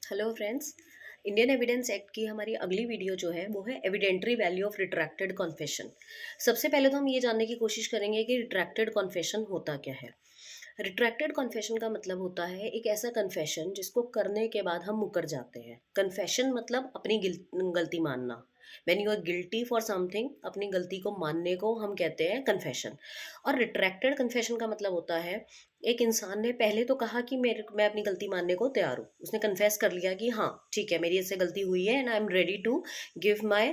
Hello friends. Indian evidence act की हमारी अगली वीडियो जो है वो है evidentiary value of retracted confession. सबसे पहले तो हम ये जानने की कोशिश करेंगे कि रिट्रैक्टेड कॉन्फेशन होता क्या है। रिट्रैक्टेड कॉन्फेशन का मतलब होता है एक ऐसा कन्फेशन जिसको करने के बाद हम मुकर जाते हैं। कन्फेशन मतलब अपनी गलती मानना। When you are guilty for something, अपनी गलती को मानने को हम कहते हैं कन्फेशन। और रिट्रैक्टेड कन्फेशन का मतलब होता है एक इंसान ने पहले तो कहा कि मैं अपनी गलती मानने को तैयार हूँ, उसने कन्फेस कर लिया कि हाँ ठीक है मेरी इससे गलती हुई है and I am ready to give my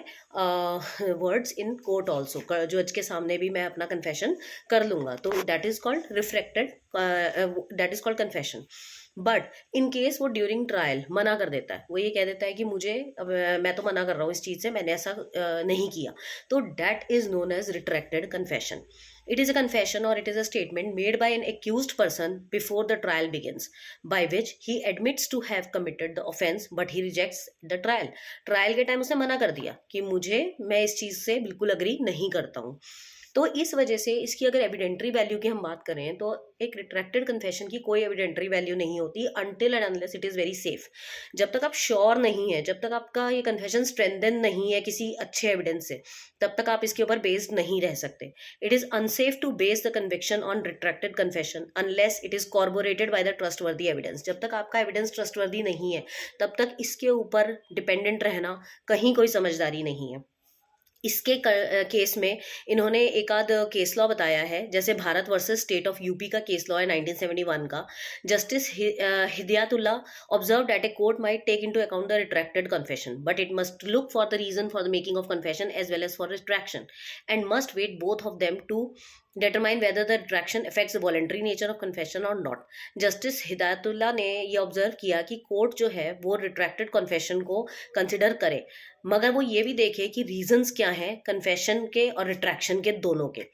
words in court also, जज के सामने भी मैं अपना कन्फेशन कर लूंगा। तो that is called refracted, that is called confession. But in case वो ड्यूरिंग ट्रायल मना कर देता है, वो ये कह देता है कि मुझे मैं तो मना कर रहा हूँ इस चीज़ से, मैंने ऐसा नहीं किया, तो that is known as retracted confession. It is a confession or it is a statement made by an accused person before the trial begins, by which he admits to have committed the offense but he rejects the trial. Trial के time उसने मना कर दिया कि मैं इस चीज़ से बिल्कुल अग्री नहीं करता हूँ। तो इस वजह से इसकी अगर एविडेंटरी वैल्यू की हम बात करें तो एक रिट्रैक्टेड कन्फेशन की कोई एविडेंटरी वैल्यू नहीं होती until and unless it is very safe. जब तक आप श्योर नहीं है, जब तक आपका ये कन्फेशन स्ट्रेंथन नहीं है किसी अच्छे एविडेंस से, तब तक आप इसके ऊपर बेस्ड नहीं रह सकते। It is unsafe to base the conviction on retracted confession unless it is corroborated by the trustworthy evidence. जब तक आपका एविडेंस ट्रस्टवर्दी नहीं है तब तक इसके ऊपर डिपेंडेंट रहना कहीं कोई समझदारी नहीं है। इसके केस में इन्होंने एक आध केस लॉ बताया है, जैसे Bharat versus state of UP का केस लॉ है 1971 का। Justice Hidayatullah observe that a court might take into account the retracted confession but it must look for the reason for the making of confession as well as for retraction and must weigh both of them to determine whether the retraction affects the voluntary nature of confession or not. Justice Hidayatullah ने ये observe किया कि court जो है वो retracted confession को consider करे, मगर वो ये भी देखे कि रीजंस क्या हैं कन्फेशन के और रिट्रैक्शन के दोनों के,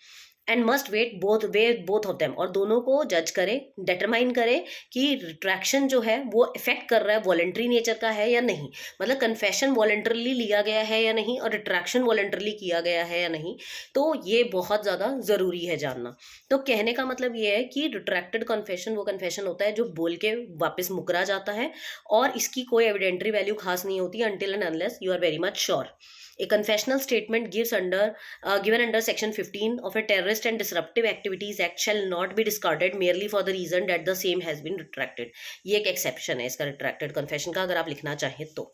and must weigh both of them, और दोनों को जज करे, डिटरमाइन करे कि रिट्रैक्शन जो है वो इफेक्ट कर रहा है वॉलंटरी नेचर का है या नहीं, मतलब कन्फेशन वॉलंटरली लिया गया है या नहीं और रिट्रैक्शन वॉलंटरली किया गया है या नहीं। तो ये बहुत ज़्यादा ज़रूरी है जानना। तो कहने का मतलब ये है कि रिट्रैक्टेड कन्फेशन वो कन्फेशन होता है जो बोल के वापस मुकरा जाता है और इसकी कोई एविडेंटरी वैल्यू खास नहीं होती until and unless you are very much sure. A confessional statement given under Section 15 of a Terrorist and Disruptive Activities Act shall not be discarded merely for the reason that the same has been retracted. ये एक exception है इसका retracted confession का, अगर आप लिखना चाहें तो।